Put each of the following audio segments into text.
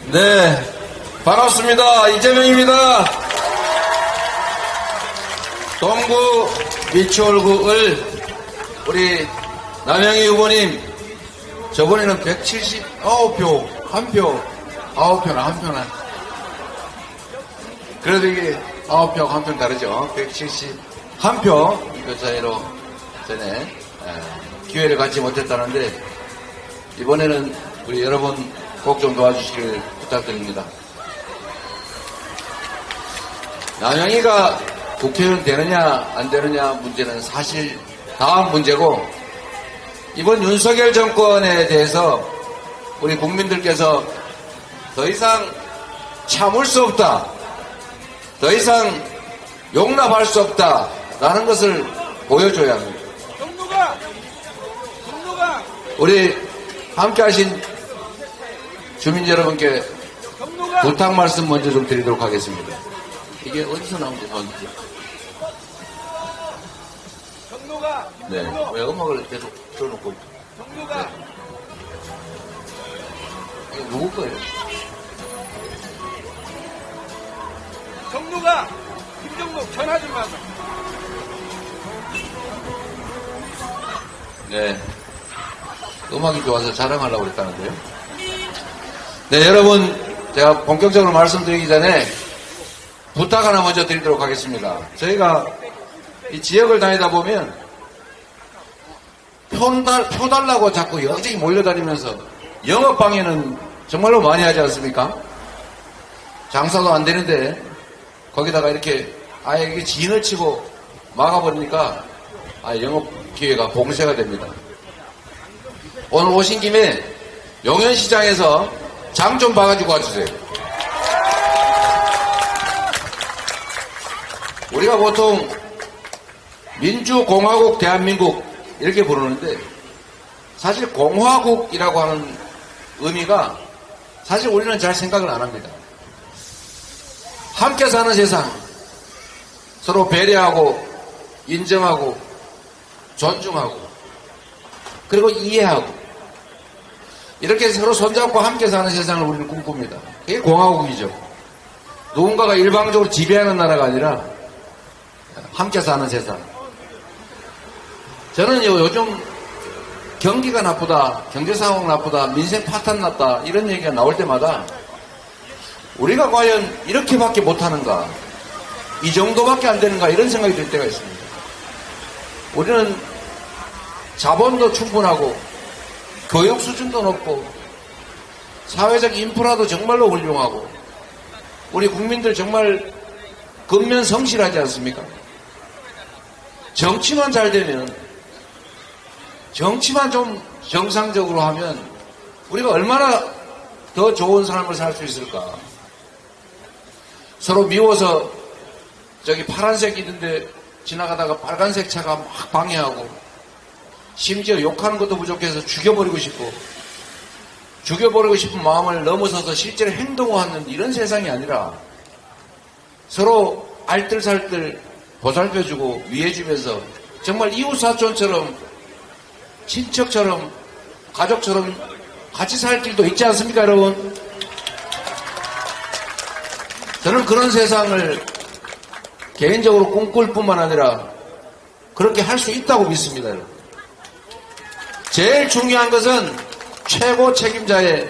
네, 반갑습니다. 이재명입니다. 동구 미추홀구을 우리 남영희 후보님, 저번에는 179표, 한 표나 한 표나. 그래도 이게 9표, 한 표 다르죠. 171표 그 차이로 전에 기회를 갖지 못했다는데, 이번에는 우리 여러분 꼭 좀 도와주시길 부탁드립니다. 남영희가 국회의원 되느냐 안 되느냐 문제는 사실 다음 문제고, 이번 윤석열 정권에 대해서 우리 국민들께서 더 이상 참을 수 없다, 더 이상 용납할 수 없다라는 것을 보여줘야 합니다. 우리 함께 하신 주민 여러분께 부탁 말씀 먼저 좀 드리도록 하겠습니다. 이게 어디서 나온지 나온지. 네, 왜 음악을 계속 틀어놓고 있죠? 네. 이거 누구 거예요? 정부가 김정국 전화좀 마서. 네, 음악이 좋아서 자랑하려고 그랬다는데요. 네, 여러분, 제가 본격적으로 말씀드리기 전에 부탁 하나 먼저 드리도록 하겠습니다. 저희가 이 지역을 다니다 보면 표 달라고 자꾸 여기저기 몰려다니면서 영업방해는 정말로 많이 하지 않습니까? 장사도 안 되는데 거기다가 이렇게 아예 이게 진을 치고 막아버리니까 영업 기회가 봉쇄가 됩니다. 오늘 오신 김에 용현시장에서 장 좀 봐가지고 와주세요. 우리가 보통 민주공화국 대한민국 이렇게 부르는데, 사실 공화국이라고 하는 의미가 사실 우리는 잘 생각을 안 합니다. 함께 사는 세상, 서로 배려하고 인정하고 존중하고 그리고 이해하고 이렇게 서로 손잡고 함께 사는 세상을 우리는 꿈꿉니다. 이게 공화국이죠. 누군가가 일방적으로 지배하는 나라가 아니라 함께 사는 세상. 저는 요즘 경기가 나쁘다, 경제 상황 나쁘다, 민생 파탄 났다 이런 얘기가 나올 때마다 우리가 과연 이렇게밖에 못하는가, 이 정도밖에 안 되는가 이런 생각이 들 때가 있습니다. 우리는 자본도 충분하고 교육 수준도 높고 사회적 인프라도 정말로 훌륭하고 우리 국민들 정말 근면 성실하지 않습니까? 정치만 잘 되면, 정치만 좀 정상적으로 하면 우리가 얼마나 더 좋은 삶을 살 수 있을까. 서로 미워서 저기 파란색 있는데 지나가다가 빨간색 차가 막 방해하고, 심지어 욕하는 것도 부족해서 죽여버리고 싶은 마음을 넘어서서 실제로 행동하는 이런 세상이 아니라 서로 알뜰살뜰 보살펴주고 위해주면서 정말 이웃사촌처럼, 친척처럼, 가족처럼 같이 살 길도 있지 않습니까, 여러분? 저는 그런 세상을 개인적으로 꿈꿀 뿐만 아니라 그렇게 할 수 있다고 믿습니다, 여러분. 제일 중요한 것은 최고 책임자의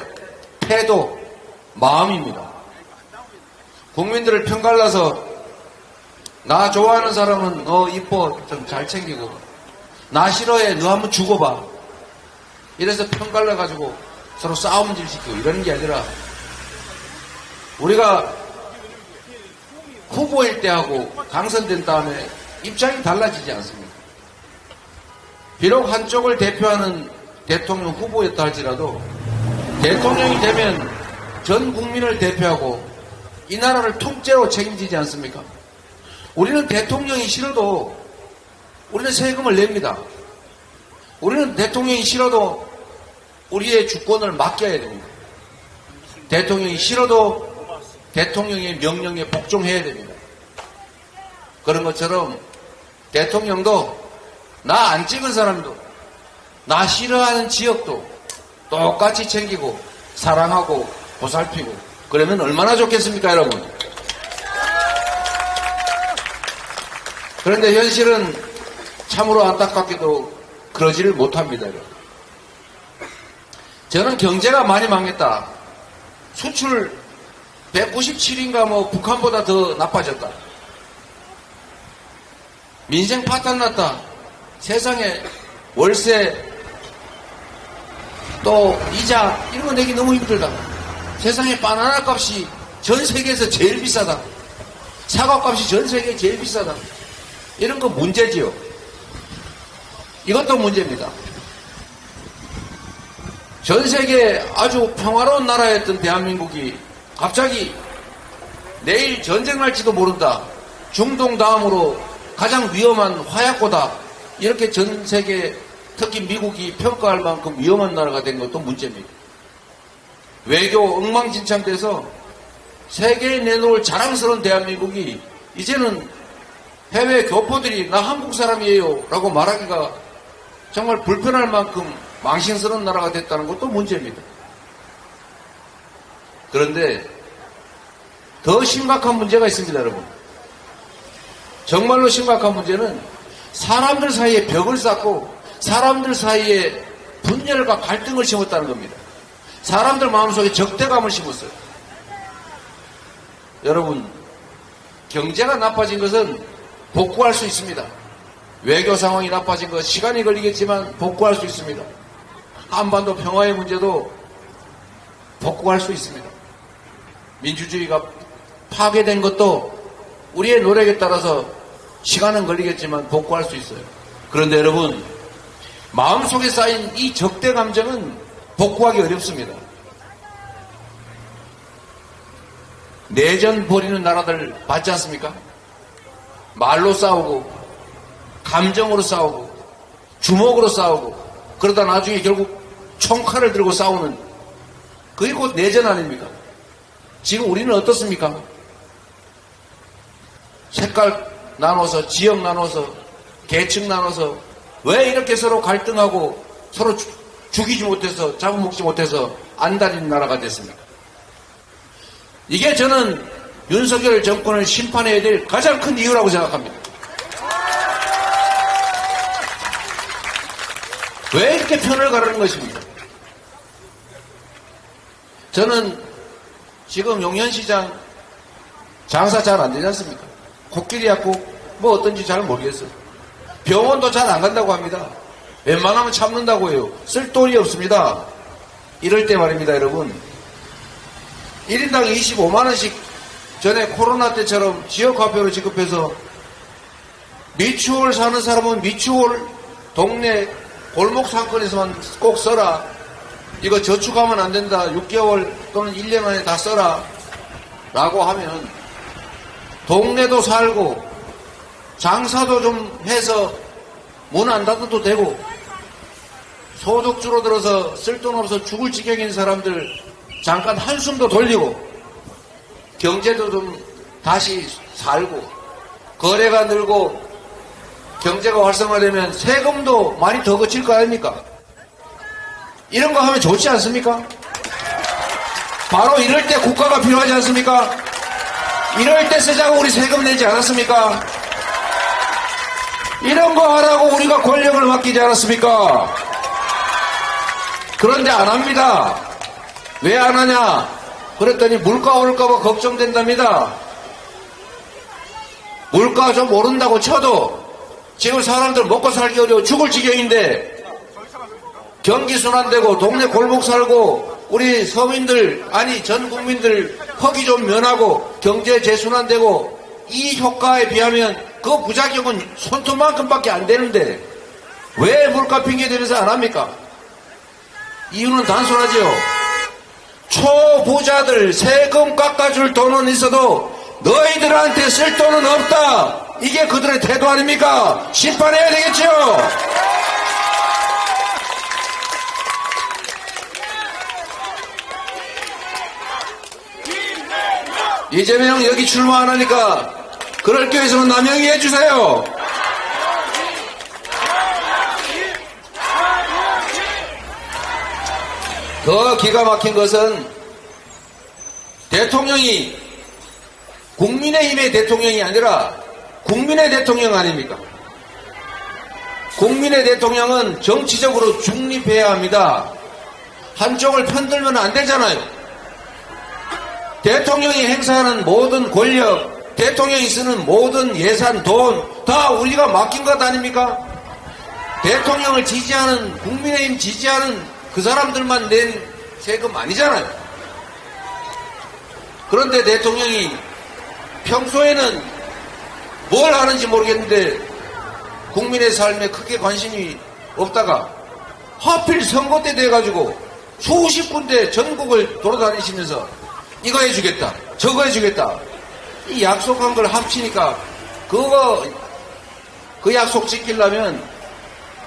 태도, 마음입니다. 국민들을 편갈라서 나 좋아하는 사람은 너 이뻐, 좀 잘 챙기고, 나 싫어해, 너 한번 죽어봐, 이래서 편갈라가지고 서로 싸움질 시키고 이러는 게 아니라, 우리가 후보일 때하고 당선된 다음에 입장이 달라지지 않습니다. 비록 한쪽을 대표하는 대통령 후보였다 할지라도 대통령이 되면 전 국민을 대표하고 이 나라를 통째로 책임지지 않습니까? 우리는 대통령이 싫어도 우리는 세금을 냅니다. 우리는 대통령이 싫어도 우리의 주권을 맡겨야 됩니다. 대통령이 싫어도 대통령의 명령에 복종해야 됩니다. 그런 것처럼 대통령도 나 안 찍은 사람도, 나 싫어하는 지역도 똑같이 챙기고 사랑하고 보살피고 그러면 얼마나 좋겠습니까, 여러분? 그런데 현실은 참으로 안타깝게도 그러지를 못합니다, 여러분. 저는 경제가 많이 망했다. 수출 197인가 뭐 북한보다 더 나빠졌다. 민생 파탄 났다. 세상에 월세 또 이자 이런 거 내기 너무 힘들다. 세상에 바나나 값이 전 세계에서 제일 비싸다. 사과 값이 전 세계에 제일 비싸다. 이런 거 문제지요. 이것도 문제입니다. 전 세계 아주 평화로운 나라였던 대한민국이 갑자기 내일 전쟁 날지도 모른다. 중동 다음으로 가장 위험한 화약고다. 이렇게 전 세계 특히 미국이 평가할 만큼 위험한 나라가 된 것도 문제입니다. 외교 엉망진창돼서 세계에 내놓을 자랑스러운 대한민국이 이제는 해외 교포들이 나 한국 사람이에요 라고 말하기가 정말 불편할 만큼 망신스러운 나라가 됐다는 것도 문제입니다. 그런데 더 심각한 문제가 있습니다, 여러분. 정말로 심각한 문제는 사람들 사이에 벽을 쌓고 사람들 사이에 분열과 갈등을 심었다는 겁니다. 사람들 마음속에 적대감을 심었어요. 여러분, 경제가 나빠진 것은 복구할 수 있습니다. 외교 상황이 나빠진 것 시간이 걸리겠지만 복구할 수 있습니다. 한반도 평화의 문제도 복구할 수 있습니다. 민주주의가 파괴된 것도 우리의 노력에 따라서 시간은 걸리겠지만 복구할 수 있어요. 그런데 여러분, 마음속에 쌓인 이 적대 감정은 복구하기 어렵습니다. 내전 벌이는 나라들 봤지 않습니까? 말로 싸우고 감정으로 싸우고 주먹으로 싸우고 그러다 나중에 결국 총칼을 들고 싸우는 그게 곧 내전 아닙니까? 지금 우리는 어떻습니까? 색깔 나눠서 지역 나눠서 계층 나눠서 왜 이렇게 서로 갈등하고 서로 죽이지 못해서 잡아먹지 못해서 안달인 나라가 됐습니까? 이게 저는 윤석열 정권을 심판해야 될 가장 큰 이유라고 생각합니다. 왜 이렇게 편을 가르는 것입니까? 저는 지금 용현시장 장사 잘 안 되지 않습니까? 코끼리 약국 뭐 어떤지 잘 모르겠어요. 병원도 잘 안 간다고 합니다. 웬만하면 참는다고 해요. 쓸 돈이 없습니다. 이럴 때 말입니다, 여러분. 1인당 25만원씩 전에 코로나 때처럼 지역화폐로 지급해서 미추홀 사는 사람은 미추홀 동네 골목 상권에서만 꼭 써라. 이거 저축하면 안 된다. 6개월 또는 1년 안에 다 써라. 라고 하면 동네도 살고 장사도 좀 해서 문 안 닫아도 되고 소득 줄어들어서 쓸돈없어 죽을 지경인 사람들 잠깐 한숨도 돌리고 경제도 좀 다시 살고 거래가 늘고 경제가 활성화되면 세금도 많이 더 거칠 거 아닙니까? 이런 거 하면 좋지 않습니까? 바로 이럴 때 국가가 필요하지 않습니까? 이럴 때 쓰자고 우리 세금 내지 않았습니까? 이런 거 하라고 우리가 권력을 맡기지 않았습니까? 그런데 안 합니다. 왜 안 하냐? 그랬더니 물가 오를까봐 걱정된답니다. 물가 좀 오른다고 쳐도 지금 사람들 먹고 살기 어려워 죽을 지경인데 경기 순환되고 동네 골목 살고 우리 서민들 아니 전 국민들 허기 좀 면하고 경제 재순환되고 이 효과에 비하면 그 부작용은 손톱만큼밖에 안 되는데 왜 물가 핑계 대면서 안 합니까? 이유는 단순하지요. 초부자들 세금 깎아줄 돈은 있어도 너희들한테 쓸 돈은 없다. 이게 그들의 태도 아닙니까? 심판해야 되겠죠. 이재명 여기 출마 안 하니까 그럴 경우에서는 남영희 해주세요. 더 기가 막힌 것은 대통령이 국민의힘의 대통령이 아니라 국민의 대통령 아닙니까? 국민의 대통령은 정치적으로 중립해야 합니다. 한쪽을 편들면 안 되잖아요. 대통령이 행사하는 모든 권력, 대통령이 쓰는 모든 예산, 돈 다 우리가 맡긴 것 아닙니까? 대통령을 지지하는, 국민의힘 지지하는 그 사람들만 낸 세금 아니잖아요. 그런데 대통령이 평소에는 뭘 하는지 모르겠는데 국민의 삶에 크게 관심이 없다가 하필 선거 때 돼가지고 수십 군데 전국을 돌아다니시면서 이거 해주겠다, 저거 해주겠다, 이 약속한 걸 합치니까 그 약속 지키려면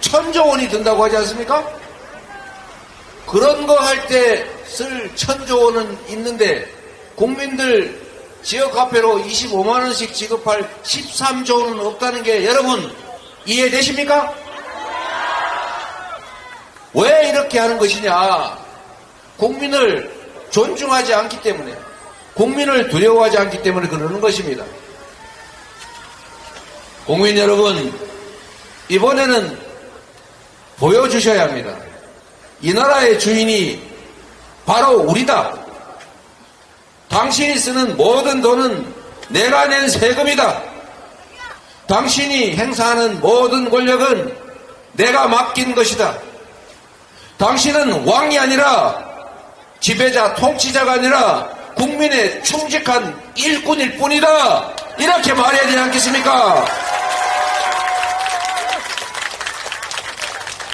1,000조 원이 든다고 하지 않습니까? 그런 거 할 때 쓸 1,000조 원은 있는데 국민들 지역화폐로 25만원씩 지급할 13조 원은 없다는 게 여러분 이해되십니까? 왜 이렇게 하는 것이냐? 국민을 존중하지 않기 때문에, 국민을 두려워하지 않기 때문에 그러는 것입니다. 국민 여러분, 이번에는 보여주셔야 합니다. 이 나라의 주인이 바로 우리다. 당신이 쓰는 모든 돈은 내가 낸 세금이다. 당신이 행사하는 모든 권력은 내가 맡긴 것이다. 당신은 왕이 아니라, 지배자, 통치자가 아니라 국민의 충직한 일꾼일 뿐이다. 이렇게 말해야 되지 않겠습니까?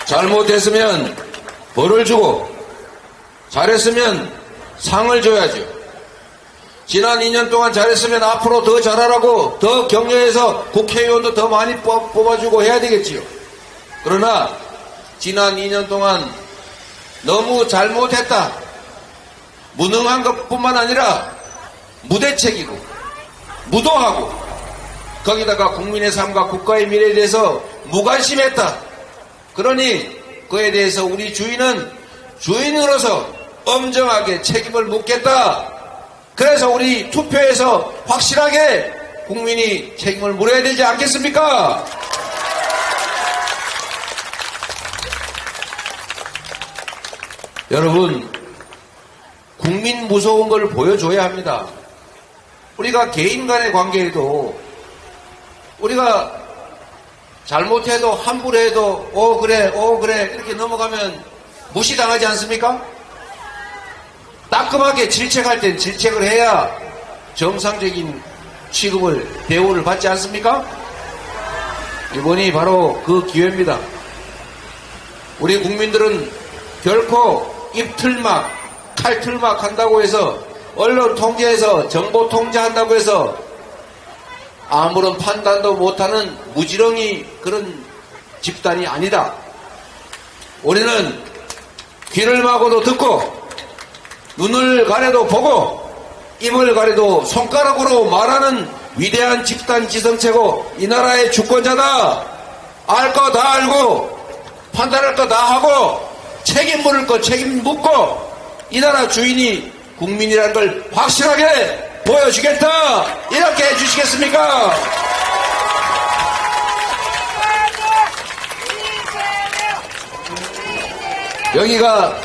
잘못했으면 벌을 주고 잘했으면 상을 줘야죠. 지난 2년 동안 잘했으면 앞으로 더 잘하라고 더 격려해서 국회의원도 더 많이 뽑아주고 해야 되겠지요. 그러나 지난 2년 동안 너무 잘못했다, 무능한 것뿐만 아니라 무대책이고 무도하고 거기다가 국민의 삶과 국가의 미래에 대해서 무관심했다. 그러니 그에 대해서 우리 주인은 주인으로서 엄정하게 책임을 묻겠다. 그래서 우리 투표에서 확실하게 국민이 책임을 물어야 되지 않겠습니까? 여러분, 국민 무서운 걸 보여줘야 합니다. 우리가 개인 간의 관계에도 우리가 잘못해도 함부로 해도 그래 이렇게 넘어가면 무시당하지 않습니까? 따끔하게 질책할 땐 질책을 해야 정상적인 취급을, 대우를 받지 않습니까? 이번이 바로 그 기회입니다. 우리 국민들은 결코 입틀막, 칼틀막 한다고 해서, 언론 통제해서, 정보 통제한다고 해서 아무런 판단도 못하는 무지렁이 그런 집단이 아니다. 우리는 귀를 막아도 듣고, 눈을 가려도 보고, 입을 가려도 손가락으로 말하는 위대한 집단 지성체고 이 나라의 주권자다. 알 거 다 알고 판단할 거 다 하고 책임 물을 거 책임 묻고 이 나라 주인이 국민이라는 걸 확실하게 보여주겠다. 이렇게 해주시겠습니까? 여기가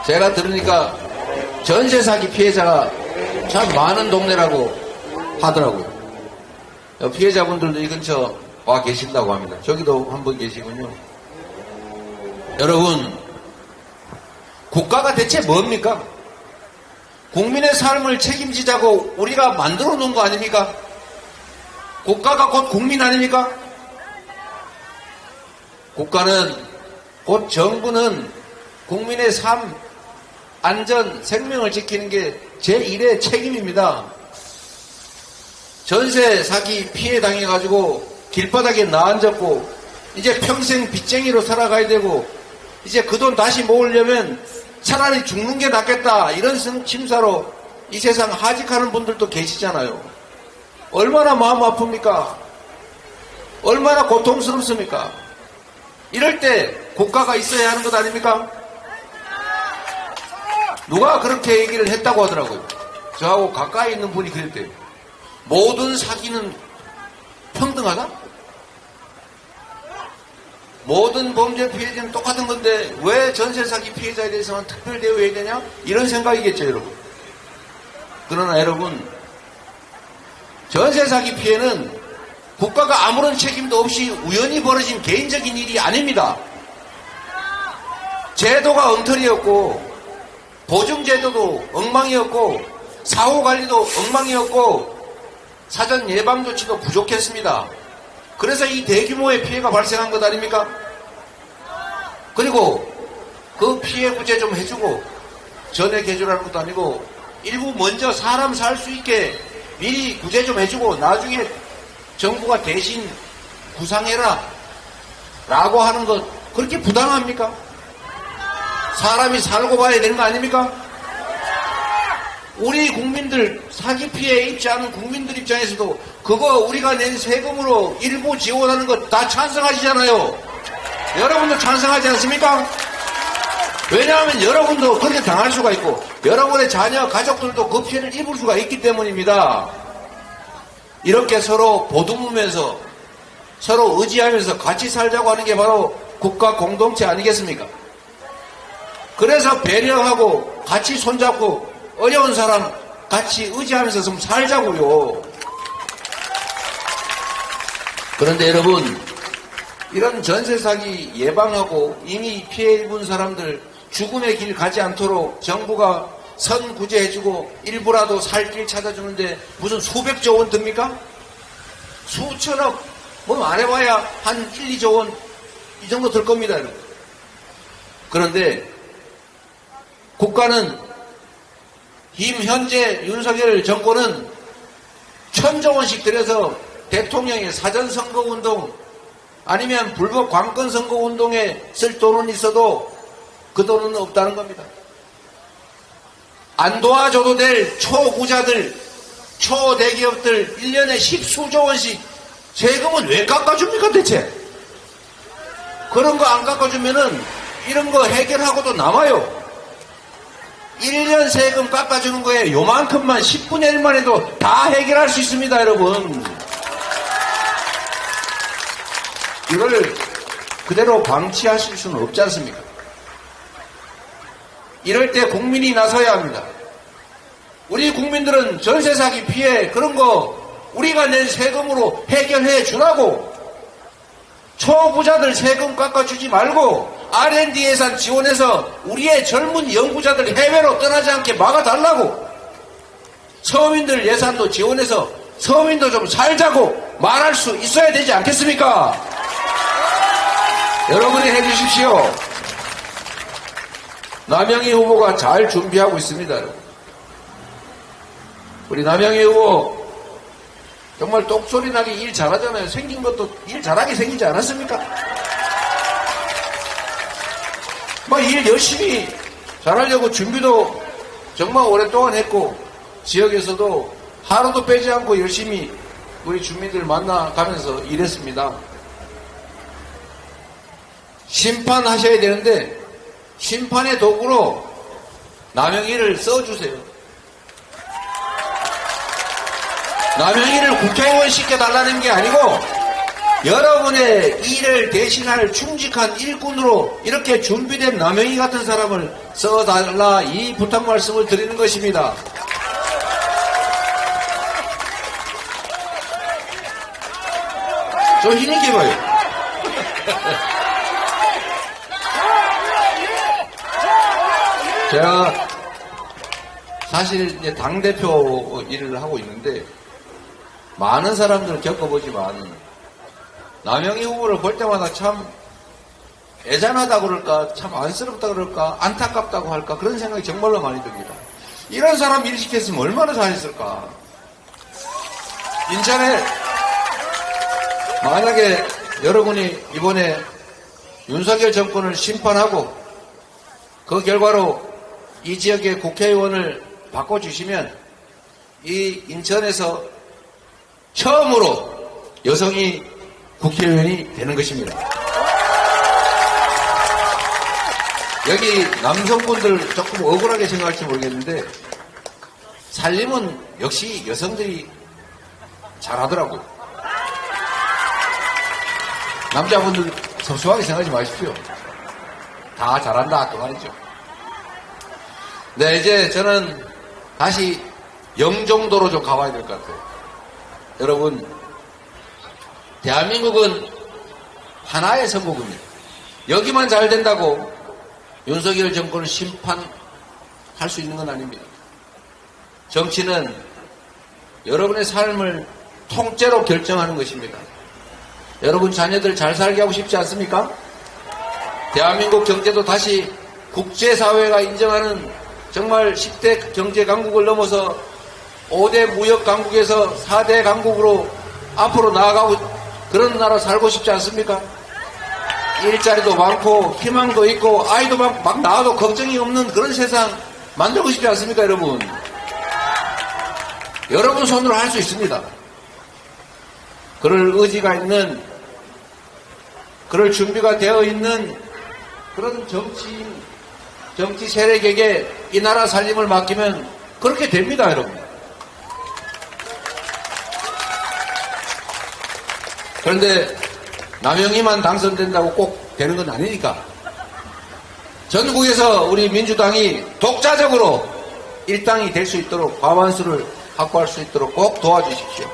제가 들으니까 전세 사기 피해자가 참 많은 동네라고 하더라고요. 피해자분들도 이 근처 와 계신다고 합니다. 저기도 한 분 계시군요. 여러분, 국가가 대체 뭡니까? 국민의 삶을 책임지자고 우리가 만들어 놓은 거 아닙니까? 국가가 곧 국민 아닙니까? 국가는, 곧 정부는 국민의 삶, 안전, 생명을 지키는 게 제1의 책임입니다. 전세 사기 피해 당해가지고 길바닥에 나앉았고 이제 평생 빚쟁이로 살아가야 되고 이제 그 돈 다시 모으려면 차라리 죽는 게 낫겠다, 이런 심사로 이 세상 하직하는 분들도 계시잖아요. 얼마나 마음 아픕니까? 얼마나 고통스럽습니까? 이럴 때 국가가 있어야 하는 것 아닙니까? 누가 그렇게 얘기를 했다고 하더라고요. 저하고 가까이 있는 분이 그랬대요. 모든 사기는 평등하다? 모든 범죄 피해자는 똑같은 건데 왜 전세 사기 피해자에 대해서만 특별 대우해야 되냐? 이런 생각이겠죠, 여러분. 그러나 여러분, 전세 사기 피해는 국가가 아무런 책임도 없이 우연히 벌어진 개인적인 일이 아닙니다. 제도가 엉터리였고 보증제도도 엉망이었고 사후관리도 엉망이었고 사전 예방 조치도 부족했습니다. 그래서 이 대규모의 피해가 발생한 것 아닙니까? 그리고 그 피해 구제 좀 해주고 전액 해주라는 것도 아니고 일부 먼저 사람 살 수 있게 미리 구제 좀 해주고 나중에 정부가 대신 구상해라 라고 하는 것 그렇게 부당합니까? 사람이 살고 봐야 되는 거 아닙니까? 우리 국민들, 사기 피해에 입지 않은 국민들 입장에서도 그거 우리가 낸 세금으로 일부 지원하는 것 다 찬성하시잖아요. 여러분도 찬성하지 않습니까? 왜냐하면 여러분도 그렇게 당할 수가 있고 여러분의 자녀, 가족들도 그 피해를 입을 수가 있기 때문입니다. 이렇게 서로 보듬으면서 서로 의지하면서 같이 살자고 하는 게 바로 국가 공동체 아니겠습니까? 그래서 배려하고 같이 손잡고 어려운 사람 같이 의지하면서 좀 살자고요. 그런데 여러분, 이런 전세 사기 예방하고 이미 피해 입은 사람들 죽음의 길 가지 않도록 정부가 선구제해주고 일부라도 살 길 찾아주는데 무슨 수백조 원 듭니까? 수천억, 뭐 안 해봐야 한 1, 2조 원 이 정도 들 겁니다. 여러분. 그런데 국가는 현재 윤석열 정권은 1,000조 원씩 들여서 대통령의 사전선거운동 아니면 불법 관건선거운동에 쓸 돈은 있어도 그 돈은 없다는 겁니다. 안 도와줘도 될 초부자들, 초대기업들 1년에 10수조 원씩 세금은 왜 깎아줍니까 대체? 그런 거 안 깎아주면은 이런 거 해결하고도 남아요. 1년 세금 깎아주는 거에 요만큼만 10분의 1만 해도 다 해결할 수 있습니다, 여러분. 이걸 그대로 방치하실 수는 없지 않습니까? 이럴 때 국민이 나서야 합니다. 우리 국민들은 전세 사기 피해 그런 거 우리가 낸 세금으로 해결해 주라고. 초부자들 세금 깎아주지 말고 R&D 예산 지원해서 우리의 젊은 연구자들 해외로 떠나지 않게 막아달라고. 서민들 예산도 지원해서 서민도 좀 살자고 말할 수 있어야 되지 않겠습니까? 여러분이 해주십시오. 남영희 후보가 잘 준비하고 있습니다. 여러분. 우리 남영희 후보 정말 똑소리 나게 일 잘하잖아요. 생긴 것도 일 잘하게 생기지 않았습니까? 뭐 일 열심히 잘하려고 준비도 정말 오랫동안 했고 지역에서도 하루도 빼지 않고 열심히 우리 주민들 만나가면서 일했습니다. 심판하셔야 되는데 심판의 도구로 남영희를 써주세요. 남영희를 국회의원 시켜달라는 게 아니고 여러분의 일을 대신할 충직한 일꾼으로 이렇게 준비된 남영희 같은 사람을 써달라 이 부탁 말씀을 드리는 것입니다. 저 힘있게 봐요. 제가 사실 이제 당대표 일을 하고 있는데 많은 사람들을 겪어보지만 남영희 후보를 볼 때마다 참 애잔하다 그럴까 참 안쓰럽다 그럴까 안타깝다고 할까 그런 생각이 정말로 많이 듭니다. 이런 사람 일 시켰으면 얼마나 잘했을까. 인천에 만약에 여러분이 이번에 윤석열 정권을 심판하고 그 결과로 이 지역의 국회의원을 바꿔주시면 이 인천에서 처음으로 여성이 국회의원이 되는 것입니다. 여기 남성분들 조금 억울하게 생각할지 모르겠는데 살림은 역시 여성들이 잘하더라고요. 남자분들 섭섭하게 생각하지 마십시오. 다 잘한다 그 말이죠. 네, 이제 저는 다시 영종도로 좀 가봐야 될 것 같아요. 여러분, 대한민국은 하나의 선거구입니다. 여기만 잘 된다고 윤석열 정권을 심판할 수 있는 건 아닙니다. 정치는 여러분의 삶을 통째로 결정하는 것입니다. 여러분 자녀들 잘 살게 하고 싶지 않습니까? 대한민국 경제도 다시 국제사회가 인정하는 정말 10대 경제 강국을 넘어서 5대 무역 강국에서 4대 강국으로 앞으로 나아가고 그런 나라 살고 싶지 않습니까? 일자리도 많고 희망도 있고 아이도 막 낳아도 걱정이 없는 그런 세상 만들고 싶지 않습니까, 여러분? 여러분 손으로 할 수 있습니다. 그럴 의지가 있는, 그럴 준비가 되어 있는 그런 정치 세력에게 이 나라 살림을 맡기면 그렇게 됩니다, 여러분. 그런데 남영희만 당선된다고 꼭 되는 건 아니니까 전국에서 우리 민주당이 독자적으로 일당이 될 수 있도록 과반수를 확보할 수 있도록 꼭 도와주십시오.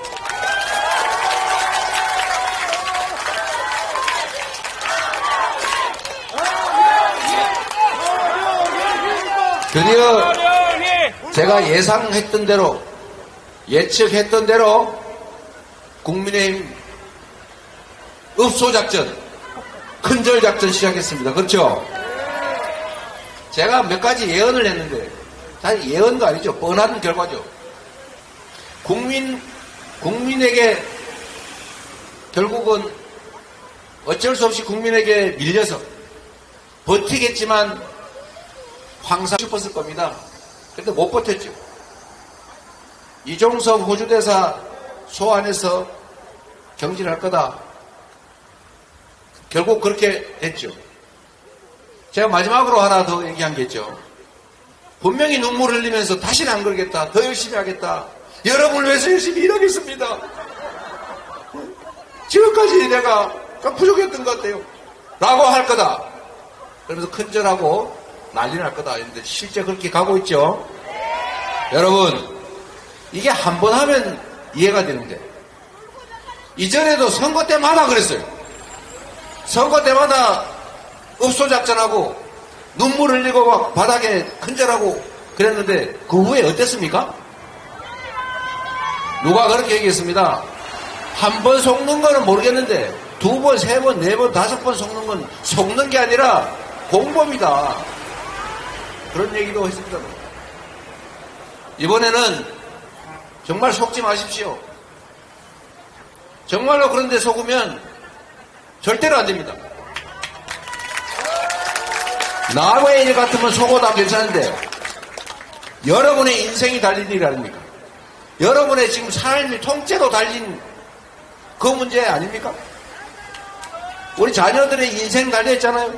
드디어 제가 예상했던 대로, 예측했던 대로 국민의힘 읍소작전, 큰절작전 시작했습니다. 그렇죠? 제가 몇 가지 예언을 했는데 사실 예언도 아니죠. 뻔한 결과죠. 국민에게 결국은 어쩔 수 없이 국민에게 밀려서 버티겠지만 황사 싶었을 겁니다. 그런데 못 버텼죠. 이종석 호주대사 소환해서 경질할 거다. 결국 그렇게 됐죠. 제가 마지막으로 하나 더 얘기한 게 있죠. 분명히 눈물 흘리면서 다시는 안 그러겠다. 더 열심히 하겠다. 여러분을 위해서 열심히 일하겠습니다. 지금까지 내가 부족했던 것 같아요. 라고 할 거다. 그러면서 큰절하고 난리 날 거다. 했는데 실제 그렇게 가고 있죠. 여러분, 이게 한 번 하면 이해가 되는데 이전에도 선거 때마다 그랬어요. 선거 때마다 읍소작전하고 눈물 흘리고 막 바닥에 큰절하고 그랬는데 그 후에 어땠습니까? 누가 그렇게 얘기했습니다. 한 번 속는 거는 모르겠는데 두 번, 세 번, 네 번, 다섯 번 속는 건 속는 게 아니라 공범이다. 그런 얘기도 했습니다. 이번에는 정말 속지 마십시오. 정말로 그런데 속으면 절대로 안 됩니다. 나의 일 같으면 속어도 괜찮은데 여러분의 인생이 달린 일 아닙니까? 여러분의 지금 삶이 통째로 달린 그 문제 아닙니까? 우리 자녀들의 인생 달려있잖아요.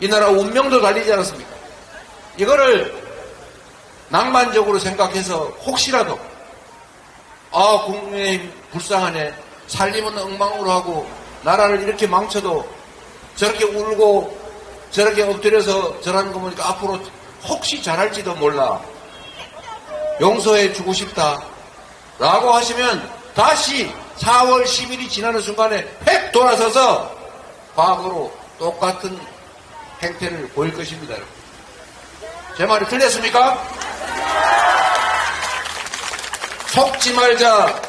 이 나라 운명도 달리지 않았습니까? 이거를 낭만적으로 생각해서 혹시라도 국민의힘 불쌍하네, 살림은 엉망으로 하고 나라를 이렇게 망쳐도 저렇게 울고 저렇게 엎드려서 저라는 거 보니까 앞으로 혹시 잘할지도 몰라, 용서해 주고 싶다 라고 하시면 다시 4월 10일이 지나는 순간에 획 돌아서서 과거로 똑같은 행태를 보일 것입니다. 여러분. 제 말이 틀렸습니까? 속지 말자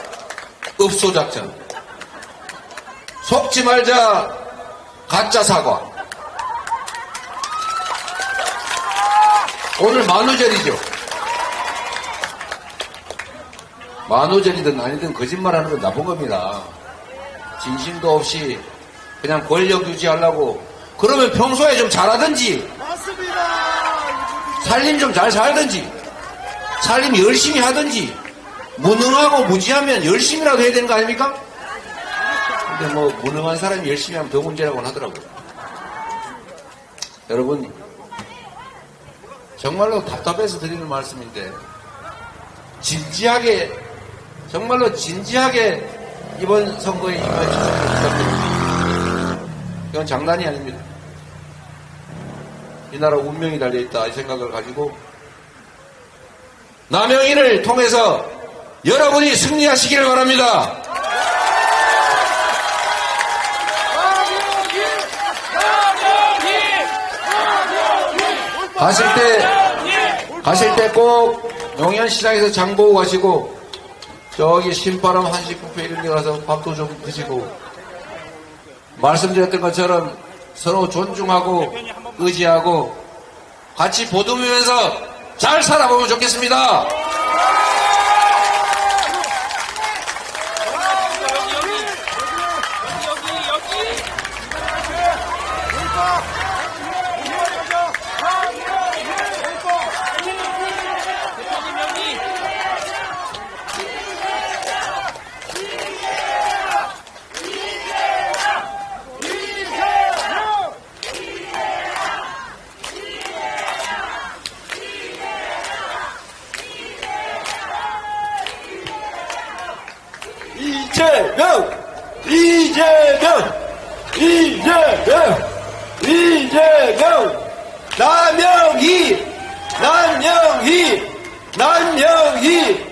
읍소작전, 속지 말자 가짜 사과. 오늘 만우절이죠. 만우절이든 아니든 거짓말하는 건 나쁜 겁니다. 진심도 없이 그냥 권력 유지하려고. 그러면 평소에 좀 잘하든지, 살림 좀 잘 살든지, 살림 열심히 하든지, 무능하고 무지하면 열심히라도 해야 되는 거 아닙니까? 근데 뭐 무능한 사람이 열심히 하면 더 문제라고 하더라고요. 여러분, 정말로 답답해서 드리는 말씀인데 진지하게, 정말로 진지하게 이번 선거에 임하시는 부탁드립니다. 이건 장난이 아닙니다. 이 나라 운명이 달려있다 이 생각을 가지고 남영희를 통해서 여러분이 승리하시기를 바랍니다. 가실 때 꼭 용현시장에서 장 보고 가시고 저기 신바람 한식 뷔페 이런 데 가서 밥도 좀 드시고 말씀드렸던 것처럼 서로 존중하고 의지하고 같이 보듬으면서 잘 살아보면 좋겠습니다. 이재명 남영희